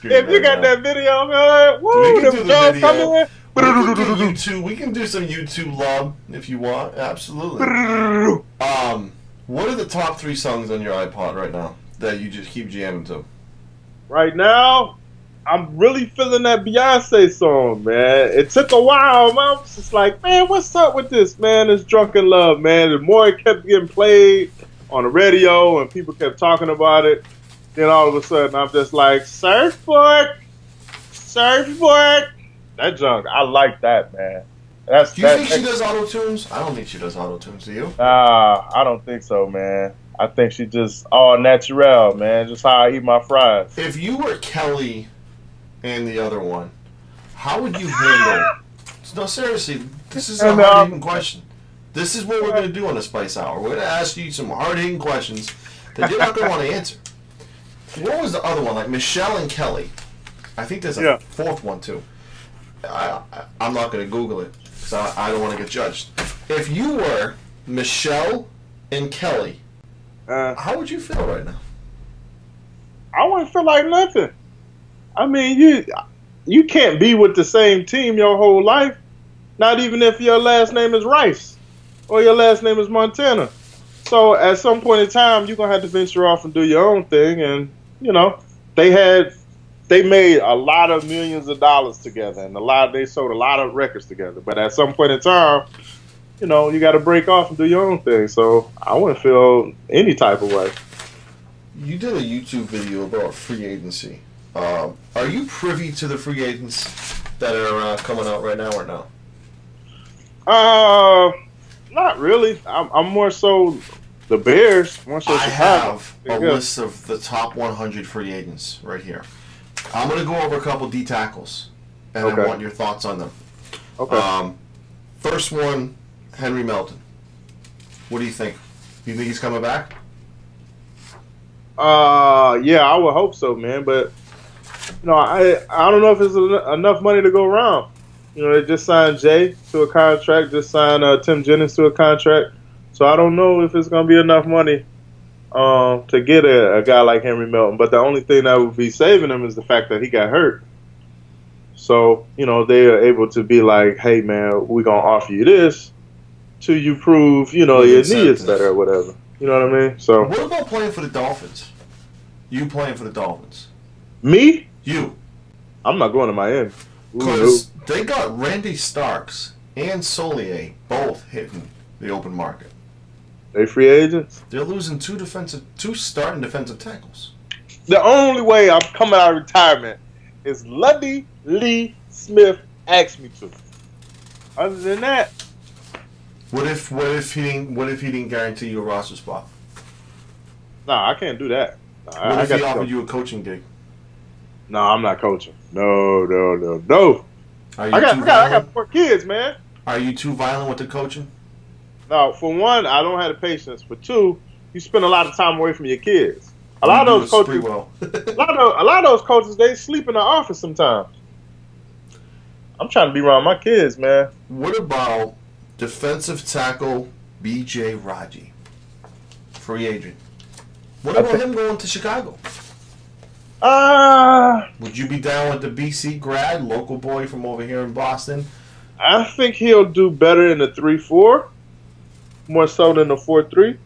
If you got that video, man, woo, them jumps coming in. We can do some YouTube love if you want. Absolutely. What are the top 3 songs on your iPod right now that you just keep jamming to? Right now, I'm really feeling that Beyonce song, man. It took a while, man. I was just like, man, what's up with this, man? This Drunken Love, man. The more it kept getting played on the radio and people kept talking about it, then all of a sudden I'm just like, surfboard. That junk, I like that, man. Do you think she does auto-tunes? I don't think she does auto-tunes, do you? I don't think so, man. I think she just all natural, man. Just how I eat my fries. If you were Kelly and the other one, how would you handle... No, seriously, this is a hard-hitting question. This is what we're going to do on the Spice Hour. We're going to ask you some hard-hitting questions that you're not going to want to answer. What was the other one? Like Michelle and Kelly. I think there's a 4th one, too. I'm not going to Google it because I don't want to get judged. If you were Michelle and Kelly, how would you feel right now? I wouldn't feel like nothing. I mean, you can't be with the same team your whole life, not even if your last name is Rice or your last name is Montana. So at some point in time, you're going to have to venture off and do your own thing. And, you know, they made a lot of millions of dollars together, and they sold a lot of records together. But at some point in time, you know, you got to break off and do your own thing. So I wouldn't feel any type of way. You did a YouTube video about free agency. Are you privy to the free agents that are coming out right now or no? Not really. I'm more so the Bears. More so I have a list of the top 100 free agents right here. I'm going to go over a couple D tackles, and I want your thoughts on them. Okay. First one, Henry Melton. What do you think? Do you think he's coming back? Yeah, I would hope so, man. But you know, I don't know if there's enough money to go around. You know, they just signed Jay to a contract, just signed Tim Jennings to a contract. So I don't know if it's going to be enough money to get a guy like Henry Melton. But the only thing that would be saving him is the fact that he got hurt. So, you know, they are able to be like, hey, man, we're going to offer you this till you prove, you know, your knee is better or whatever. You know what I mean? So what about playing for the Dolphins? You playing for the Dolphins? Me? You. I'm not going to Miami. Because they got Randy Starks and Solier both hitting the open market. They free agents? They're losing two starting defensive tackles. The only way I'm coming out of retirement is Lundy Lee Smith asked me to. Other than that, what if he didn't guarantee you a roster spot? Nah, I can't do that. What if he offered you a coaching gig? No, I'm not coaching. No. I got 4 kids, man. Are you too violent with the coaching? No, for one, I don't have the patience. For two, you spend a lot of time away from your kids. A lot of those coaches, a lot of those coaches, they sleep in the office sometimes. I'm trying to be around my kids, man. What about defensive tackle B.J. Raji, free agent? What about him going to Chicago? Would you be down with the BC grad, local boy from over here in Boston? I think he'll do better in the 3-4, more so than the 4-3.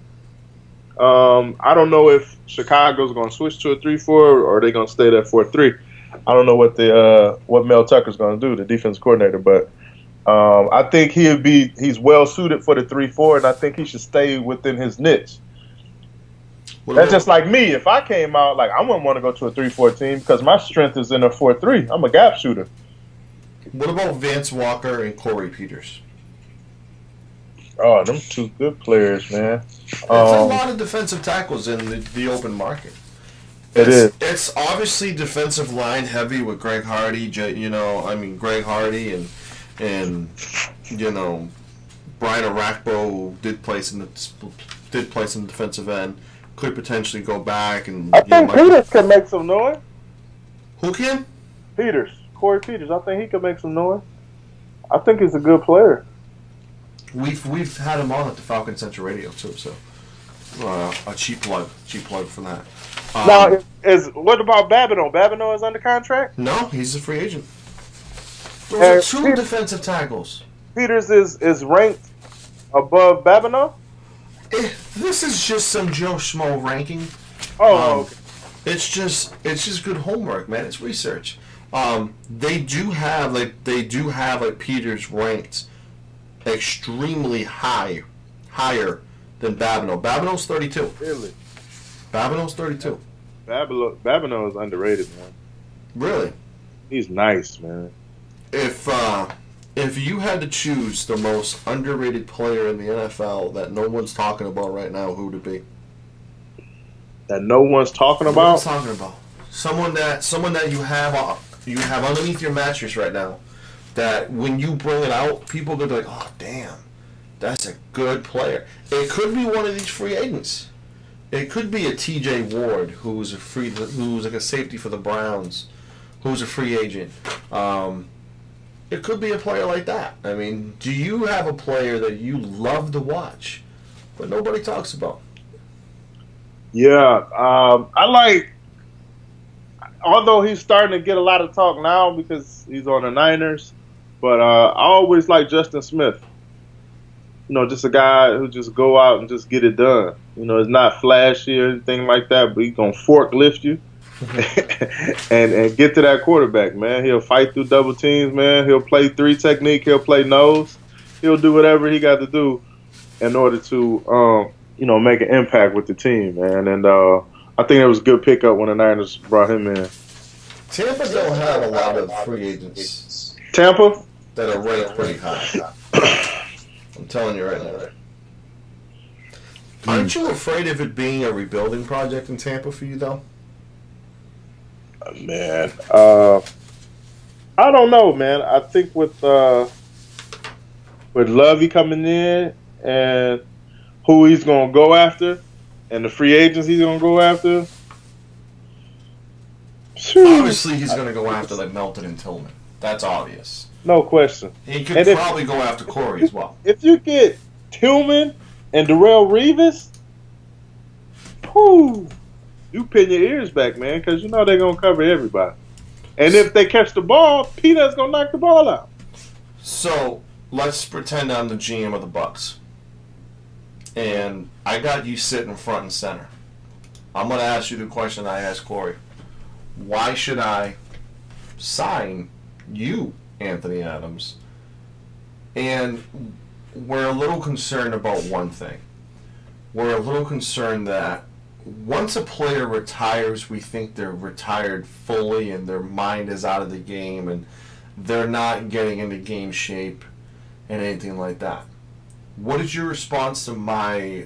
I don't know if Chicago's going to switch to a 3-4 or they're going to stay at 4-3. I don't know what Mel Tucker's going to do, the defense coordinator, but I think he's well suited for the 3-4, and I think he should stay within his niche. That's just like me. If I came out, like, I wouldn't want to go to a 3-4 team because my strength is in a 4-3. I'm a gap shooter. What about Vance Walker and Corey Peters? Oh, them two good players, man. There's a lot of defensive tackles in the open market. It's obviously defensive line heavy with Greg Hardy. Greg Hardy and Brian Arakpo did place in the defensive end. Could potentially go back and. I think Peters can make some noise. Who can? Peters, Corey Peters. I think he can make some noise. I think he's a good player. We've had him on at the Falcon Central Radio too. So. A cheap plug for that. Now, what about Babineau? Babineau is under contract? No, he's a free agent. Those are two defensive tackles. Peters is ranked above Babineau? This is just some Joe Schmo ranking. Oh, okay. It's just good homework, man. It's research. They do have Peters ranked extremely higher than Babineau. Babineau's 32. Really? Babineau's 32. Babineau is underrated, man. Really? He's nice, man. If you had to choose the most underrated player in the NFL that no one's talking about right now, who would it be? That no one's talking about? No one's talking about. Someone that you have underneath your mattress right now, that when you bring it out, people go like, "Oh, damn, that's a good player." It could be one of these free agents. It could be a T.J. Ward, who's like a safety for the Browns, who's a free agent. It could be a player like that. I mean, do you have a player that you love to watch, but nobody talks about? Yeah, I like. Although he's starting to get a lot of talk now because he's on the Niners, but I always like Justin Smith. You know, just a guy who just go out and just get it done. You know, it's not flashy or anything like that, but he's gonna forklift you and get to that quarterback, man. He'll fight through double teams, man. He'll play 3 technique. He'll play nose. He'll do whatever he got to do in order to, make an impact with the team, man. And I think it was a good pickup when the Niners brought him in. Tampa don't have a lot of free agents. Tampa? That are ranked pretty high. I'm telling you right now. Aren't you afraid of it being a rebuilding project in Tampa for you, though? Man, I don't know, man. I think with Lovey coming in and who he's going to go after and the free agents he's going to go after. Obviously, he's going to go after like Melton and Tillman. That's obvious. No question. He could probably go after Corey as well. If you get Tillman and Darrelle Revis, you pin your ears back, man, because you know they're going to cover everybody. And if they catch the ball, Peanut's going to knock the ball out. So, let's pretend I'm the GM of the Bucks. And I got you sitting front and center. I'm going to ask you the question I asked Corey. Why should I sign you, Anthony Adams? And we're a little concerned about one thing. We're a little concerned that once a player retires, we think they're retired fully and their mind is out of the game and they're not getting into game shape and anything like that. What is your response to my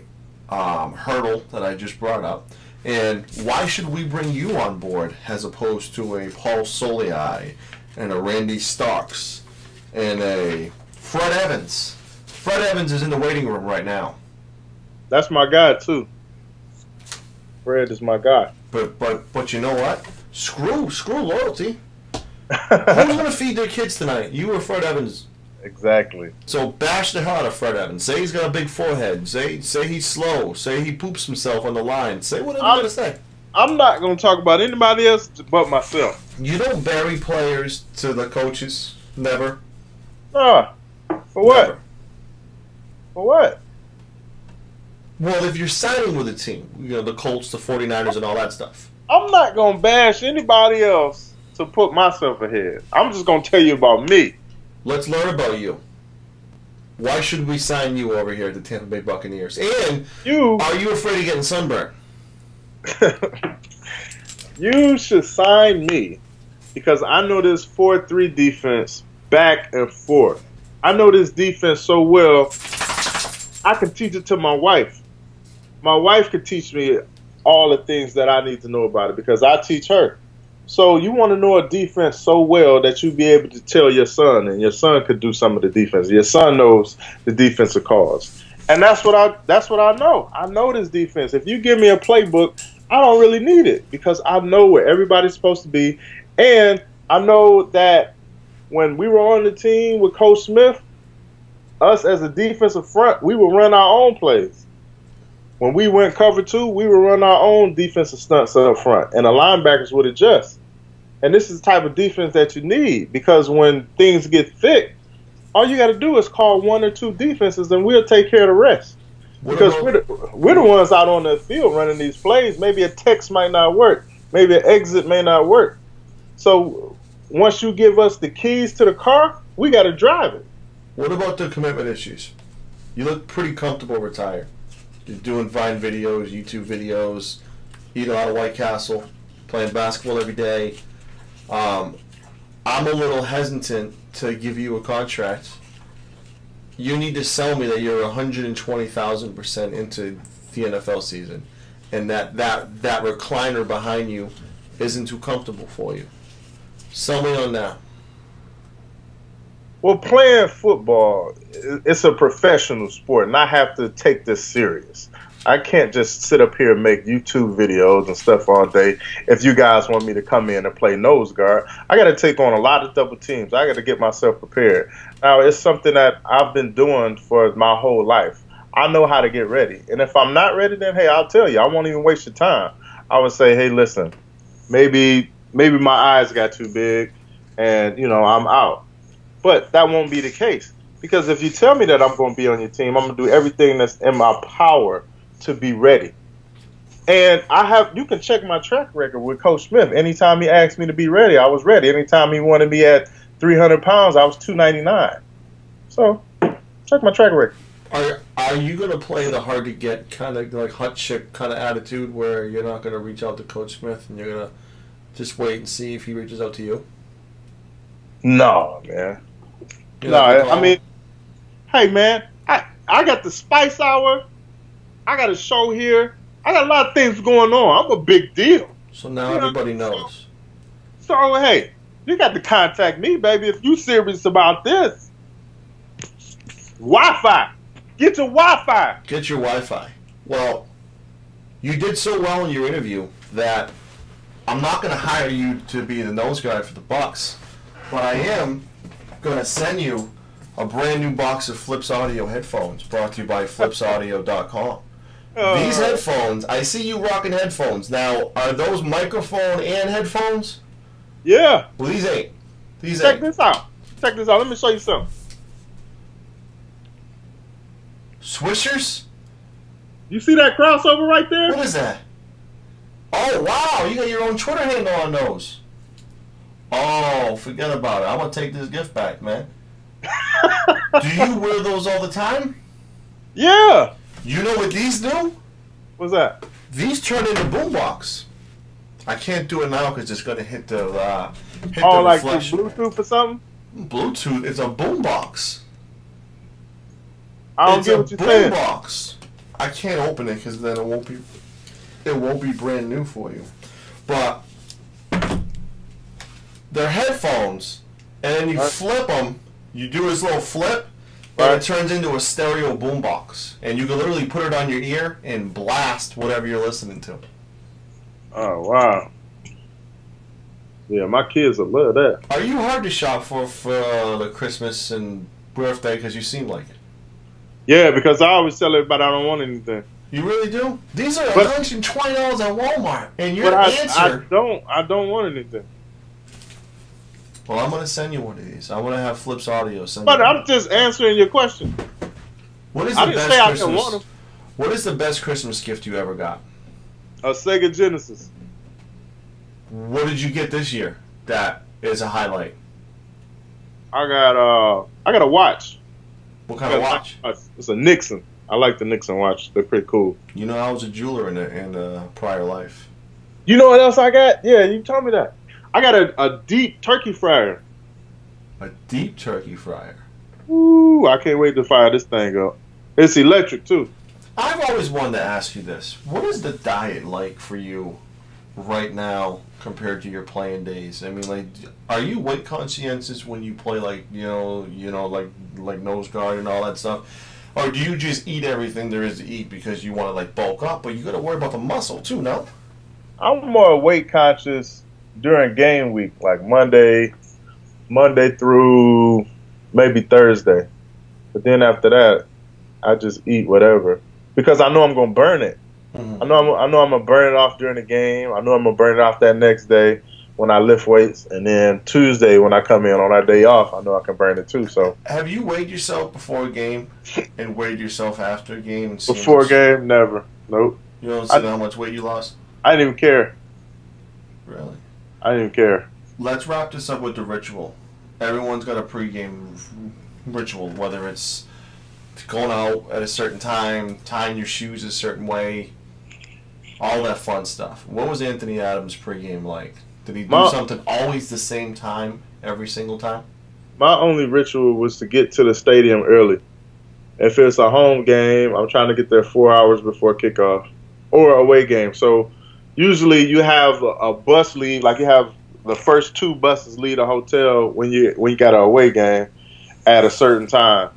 hurdle that I just brought up? And why should we bring you on board as opposed to a Paul Soliai and a Randy Starks and a Fred Evans? Fred Evans is in the waiting room right now. That's my guy, too. Fred is my guy. But you know what? Screw loyalty. Who's going to feed their kids tonight? You or Fred Evans? Exactly. So bash the hell out of Fred Evans. Say he's got a big forehead. Say he's slow. Say he poops himself on the line. Say whatever you got to say. I'm not going to talk about anybody else but myself. You don't bury players to the coaches. Never. For what? Never. For what? Well, if you're signing with a team, the Colts, the 49ers, and all that stuff. I'm not going to bash anybody else to put myself ahead. I'm just going to tell you about me. Let's learn about you. Why should we sign you over here at the Tampa Bay Buccaneers? And are you afraid of getting sunburned? You should sign me because I know this 4-3 defense back and forth. I know this defense so well, I can teach it to my wife. My wife could teach me all the things that I need to know about it because I teach her. So you want to know a defense so well that you be able to tell your son, and your son could do some of the defense. Your son knows the defensive calls, and that's what I know. I know this defense. If you give me a playbook, I don't really need it because I know where everybody's supposed to be, and I know that when we were on the team with Coach Smith, us as a defensive front, we would run our own plays. When we went cover two, we would run our own defensive stunts up front, and the linebackers would adjust. And this is the type of defense that you need, because when things get thick, all you got to do is call one or two defenses, and we'll take care of the rest. Because we're the ones out on the field running these plays. Maybe a text might not work. Maybe an exit may not work. So once you give us the keys to the car, we got to drive it. What about the commitment issues? You look pretty comfortable retired. You're doing Vine videos, YouTube videos, eating out of White Castle, playing basketball every day. I'm a little hesitant to give you a contract. You need to sell me that you're 120,000% into the NFL season, and that recliner behind you isn't too comfortable for you. Sell me on that. Well, playing football, it's a professional sport, and I have to take this serious. I can't just sit up here and make YouTube videos and stuff all day. If you guys want me to come in and play nose guard, I got to take on a lot of double teams. I got to get myself prepared. Now, it's something that I've been doing for my whole life. I know how to get ready. And if I'm not ready, then, hey, I'll tell you. I won't even waste your time. I would say, hey, listen, maybe my eyes got too big and, I'm out. But that won't be the case. Because if you tell me that I'm going to be on your team, I'm going to do everything that's in my power to be ready. And you can check my track record with Coach Smith. Anytime he asked me to be ready, I was ready. Anytime he wanted me at 300 pounds, I was 299. So, check my track record. Are you going to play the hard to get kind of like hot chick kind of attitude where you're not going to reach out to Coach Smith and you're going to just wait and see if he reaches out to you? No, man. No, I mean, hey, man, I got the Spice Hour. I got a show here. I got a lot of things going on. I'm a big deal. So now everybody knows. So, hey, you got to contact me, baby, if you serious about this. Wi-Fi. Get your Wi-Fi. Get your Wi-Fi. Well, you did so well in your interview that I'm not going to hire you to be the nose guy for the Bucks, but I am going to send you a brand new box of Flips Audio headphones brought to you by FlipsAudio.com. These headphones, I see you rocking headphones. Now, are those microphone and headphones? Yeah. Well, these ain't. Check this out. Check this out. Let me show you something. Swishers? You see that crossover right there? What is that? Oh, wow. You got your own Twitter handle on those. Oh, forget about it. I'm going to take this gift back, man. Do you wear those all the time? Yeah. You know what these do? What's that? These turn into boombox. I can't do it now because it's going to hit the like reflection. Bluetooth or something? Bluetooth. It's a boombox. I don't get what you're saying. It's a boombox. I can't open it because then it won't be brand new for you. But they're headphones, and then you flip them. You do this little flip, and it turns into a stereo boombox. And you can literally put it on your ear and blast whatever you're listening to. Oh, wow. Yeah, my kids will love that. Are you hard to shop for the Christmas and birthday because you seem like it? Yeah, because I always tell everybody I don't want anything. You really do? These are $120 at Walmart, and your answer... I don't want anything. Well, I'm going to send you one of these. I want to have Flips Audio send But I'm just answering your question. What is I the didn't best say Christmas? I didn't want them. What is the best Christmas gift you ever got? A Sega Genesis. What did you get this year that is a highlight? I got a watch. What kind of watch? It's a Nixon. I like the Nixon watch. They're pretty cool. You know, I was a jeweler in a prior life. You know what else I got? Yeah, you told me that. I got a deep turkey fryer. A deep turkey fryer? Ooh, I can't wait to fire this thing up. It's electric, too. I've always wanted to ask you this. What is the diet like for you right now compared to your playing days? I mean, like, are you weight conscientious when you play, like nose guard and all that stuff? Or do you just eat everything there is to eat because you want to, like, bulk up? But you got to worry about the muscle, too, no? I'm more weight conscious during game week, like Monday through maybe Thursday. But then after that, I just eat whatever. because I know I'm gonna burn it. Mhm. I know I'm gonna burn it off during the game. I know I'm gonna burn it off that next day when I lift weights, and then Tuesday when I come in on that day off, I know I can burn it too. So Have you weighed yourself before a game and weighed yourself after a game? And seen before much- game, never. Nope. You don't see how much weight you lost? I didn't even care. Really? I didn't even care. Let's wrap this up with the ritual. Everyone's got a pregame ritual, whether it's going out at a certain time, tying your shoes a certain way, all that fun stuff. What was Anthony Adams' pregame like? Did he do something always the same time, every single time? My only ritual was to get to the stadium early. If it's a home game, I'm trying to get there 4 hours before kickoff, or away game. So usually you have a bus leave, like you have the first 2 buses leave the hotel when you got an away game at a certain time.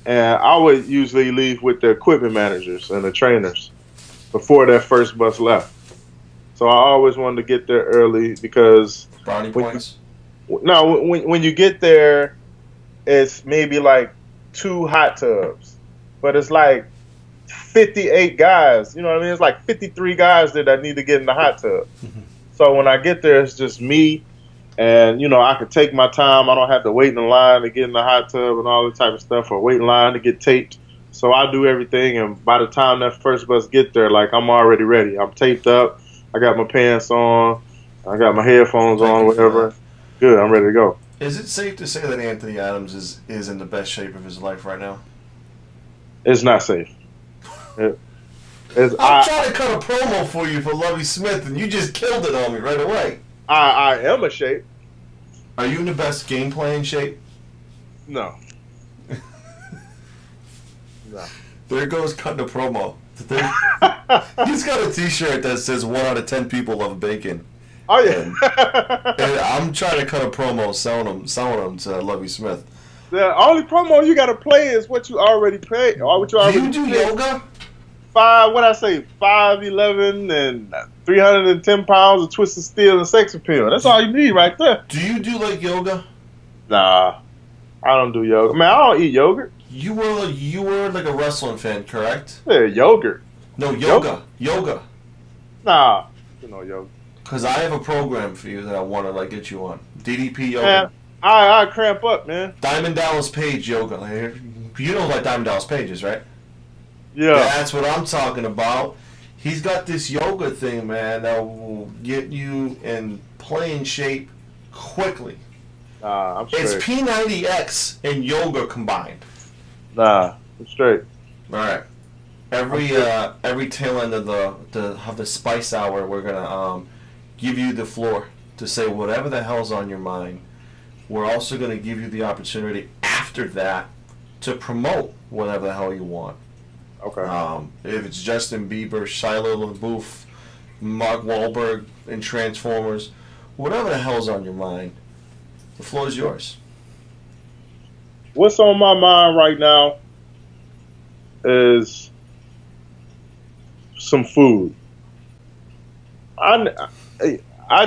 And I would usually leave with the equipment managers and the trainers before that first bus left. So I always wanted to get there early because Brownie points? when you get there, it's maybe like 2 hot tubs, but it's like 58 guys. You know what I mean? It's like 53 guys there that need to get in the hot tub. So when I get there, it's just me, and I can take my time. I don't have to wait in line to get in the hot tub and all that type of stuff, or wait in line to get taped. So I do everything, and by the time that first bus get there, like I'm already ready. I'm taped up. I got my pants on. I got my headphones on, whatever. Good, I'm ready to go. Is it safe to say that Anthony Adams is in the best shape of his life right now? It's not safe. I'm trying to cut a promo for you for Lovie Smith, and you just killed it on me right away. I am a shape. Are you in the best game playing shape? No. No. There goes cutting a promo. He's got a T-shirt that says 1 out of 10 people love bacon. Oh yeah. And I'm trying to cut a promo selling them to Lovie Smith. The only promo you gotta play is what you already paid. Or what you already Do you do paid. yoga? 5'11" and 310 pounds of twisted steel and sex appeal. That's all you need right there. Do you do like yoga? Nah, I don't do yoga. Man, I don't eat yogurt. You were like a wrestling fan, correct? Yeah, yogurt. No, yoga. Yoga. Nah, no yogurt. Because I have a program for you that I want to get you on. DDP yoga. Man, I cramp up, man. Diamond Dallas Page yoga. You know what Diamond Dallas Page is, right? Yeah. That's what I'm talking about. He's got this yoga thing, man, that will get you in playing shape quickly. Nah, I'm straight. It's P90X and yoga combined. Nah, I'm straight. All right. Every tail end of the Spice Hour, we're gonna give you the floor to say whatever the hell's on your mind. We're also gonna give you the opportunity after that to promote whatever the hell you want. Okay. If it's Justin Bieber, Shia LaBeouf, Mark Wahlberg in Transformers, whatever the hell's on your mind, the floor is yours. What's on my mind right now is some food. I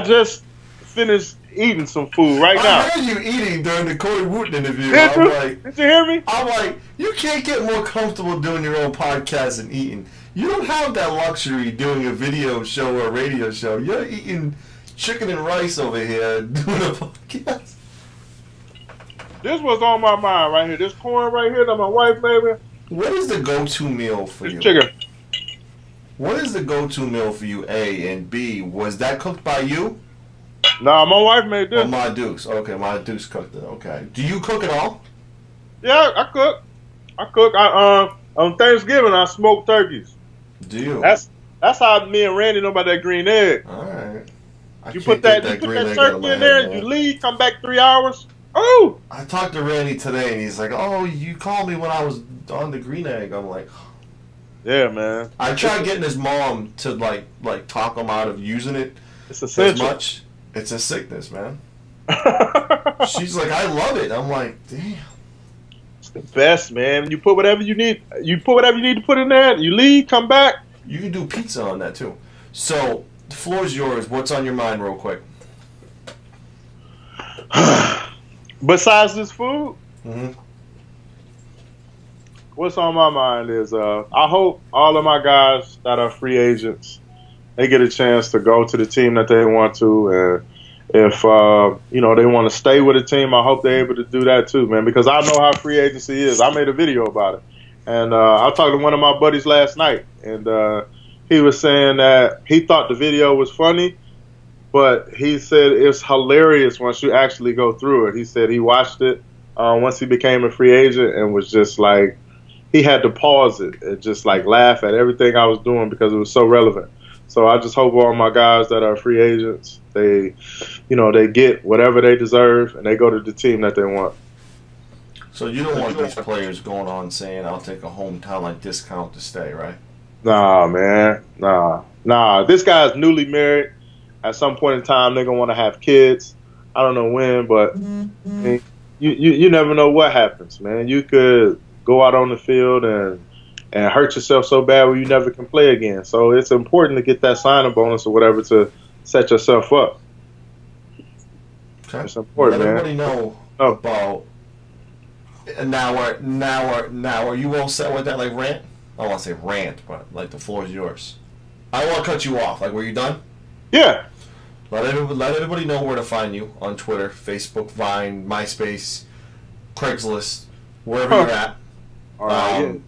just finished eating some food right now. I heard you eating during the Cody Wooten interview. Did you hear me? I'm like, you can't get more comfortable doing your own podcast than eating. You don't have that luxury doing a video show or a radio show. You're eating chicken and rice over here doing a podcast. This was on my mind right here. This corn right here that my wife made me. What is the go-to meal for you? Chicken. What is the go-to meal for you, A, and B, was that cooked by you? Nah, my wife made this. Oh, my Deuce. Okay, my Deuce cooked it. Okay. Do you cook at all? Yeah, I cook. On Thanksgiving I smoke turkeys. Do you? That's how me and Randy know about that green egg. All right. You put that turkey in there, and you leave, come back 3 hours. Oh! I talked to Randy today, and he's like, "Oh, you called me when I was on the green egg." I'm like, "Yeah, man." I tried getting his mom to like talk him out of using it. It's essential. As much. It's a sickness, man. She's like, "I love it." I'm like, "Damn." It's the best, man. You put whatever you need. You put whatever you need to put in there. You leave, come back. You can do pizza on that too. So the floor's yours. What's on your mind, real quick? Besides this food, what's on my mind is I hope all of my guys that are free agents, they get a chance to go to the team that they want to, and if they want to stay with a team, I hope they're able to do that too, man. Because I know how free agency is. I made a video about it, and I talked to one of my buddies last night, and he was saying that he thought the video was funny, but he said it's hilarious once you actually go through it. He said he watched it once he became a free agent and was just like, he had to pause it and just like laugh at everything I was doing because it was so relevant. So I just hope all my guys that are free agents, they get whatever they deserve and they go to the team that they want. So you don't want these players going on saying, I'll take a hometown like discount to stay, right? Nah, man. Nah. This guy's newly married. At some point in time, they're going to want to have kids. I don't know when, but you never know what happens, man. You could go out on the field and hurt yourself so bad where you never can play again. So it's important to get that signing bonus or whatever to set yourself up. Okay. It's important, Let man. everybody know about now. Are you all set with that? Like rant? I don't want to say rant, but like the floor is yours. I don't want to cut you off. Like, were you done? Yeah. Let everybody know where to find you on Twitter, Facebook, Vine, MySpace, Craigslist, wherever you're at.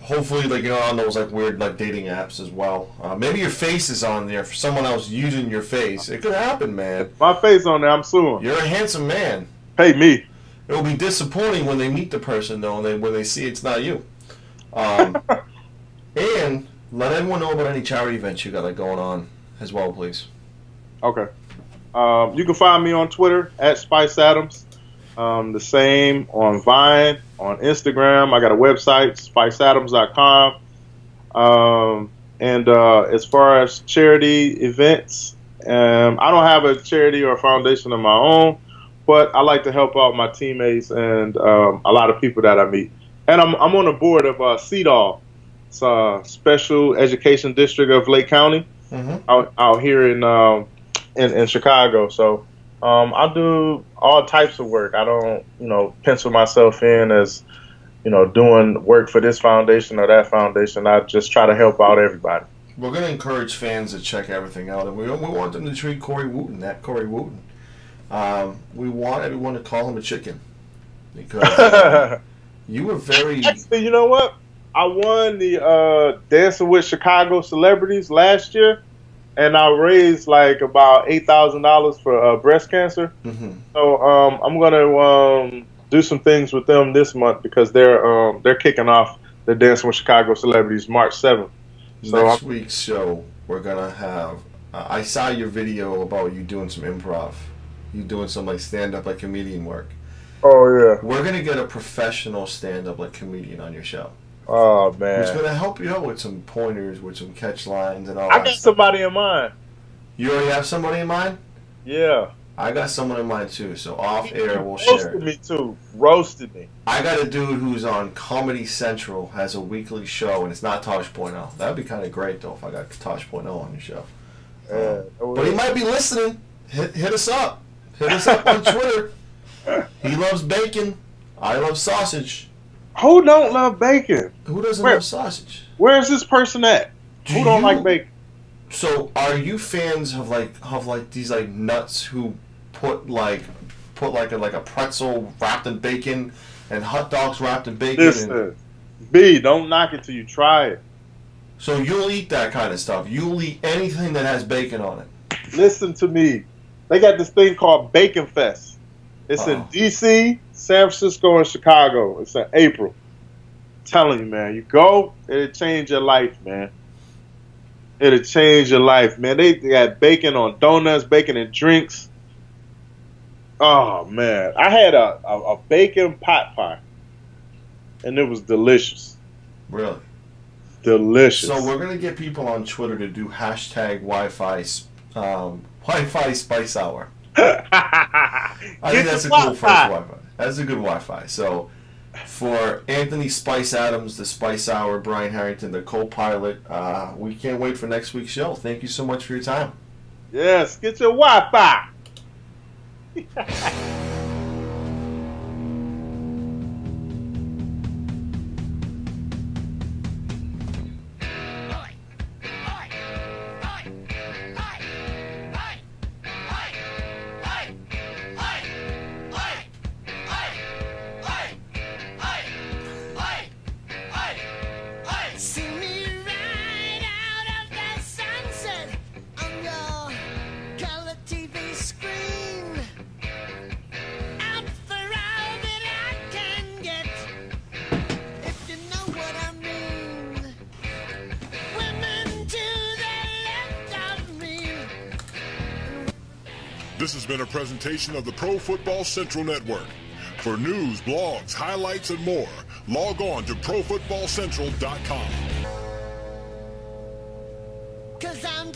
Hopefully, like you're on those like weird like dating apps as well. Maybe your face is on there for someone else using your face. It could happen, man. My face on there, I'm suing. You're a handsome man. Pay me. It will be disappointing when they meet the person though, and when they see it's not you. And let everyone know about any charity events you got like going on as well, please. Okay. You can find me on Twitter at Spice Adams. The same on Vine, on Instagram. I got a website, spiceadams.com. And as far as charity events, I don't have a charity or a foundation of my own, but I like to help out my teammates and a lot of people that I meet. And I'm on the board of CEDAW. It's a special education district of Lake County out here in Chicago. So I do all types of work. I don't, pencil myself in as, doing work for this foundation or that foundation. I just try to help out everybody. We're going to encourage fans to check everything out, and we want them to treat Corey Wooten, that Corey Wooten. We want everyone to call him a chicken because you were very. Actually, you know what? I won the Dancing with Chicago Celebrities last year. And I raised like about $8,000 for breast cancer. So I'm gonna do some things with them this month because they're kicking off the Dancing with Chicago Celebrities March 7th. So next week's show we're gonna have. I saw your video about you doing some improv. You doing some like stand-up like comedian work. Oh yeah. We're gonna get a professional stand-up like comedian on your show. Oh man. Who's gonna help you out with some pointers, with some catch lines and all that. I got somebody in mind. You already have somebody in mind? Yeah. I got someone in mind too, so off air we'll share it. Roasted me too. Roasted me. I got a dude who's on Comedy Central, has a weekly show, and it's not Tosh.0. That'd be kind of great though if I got Tosh.0 on your show. But he might be listening. Hit us up. Hit us up on Twitter. He loves bacon. I love sausage. Who don't love bacon? Who doesn't love sausage? Where's this person at? Who don't like bacon? So, are you fans of like these like nuts who put like a pretzel wrapped in bacon and hot dogs wrapped in bacon? Listen, B, don't knock it till you try it. So you'll eat that kind of stuff. You'll eat anything that has bacon on it. Listen to me. They got this thing called Bacon Fest. It's in D.C., San Francisco, and Chicago. It's in April. I'm telling you, man. You go, it'll change your life, man. It'll change your life, man. They got bacon on donuts, bacon in drinks. Oh, man. I had a bacon pot pie, and it was delicious. Really? Delicious. So we're going to get people on Twitter to do hashtag Wi-Fi Spice Hour. I think that's a cool first Wi-Fi. That's a good Wi-Fi. So for Anthony Spice Adams, the Spice Hour, Brian Harrington, the co-pilot, we can't wait for next week's show. Thank you so much for your time. Yes, get your Wi-Fi. This has been a presentation of the Pro Football Central Network. For news, blogs, highlights, and more, log on to ProFootballCentral.com. 'Cause I'm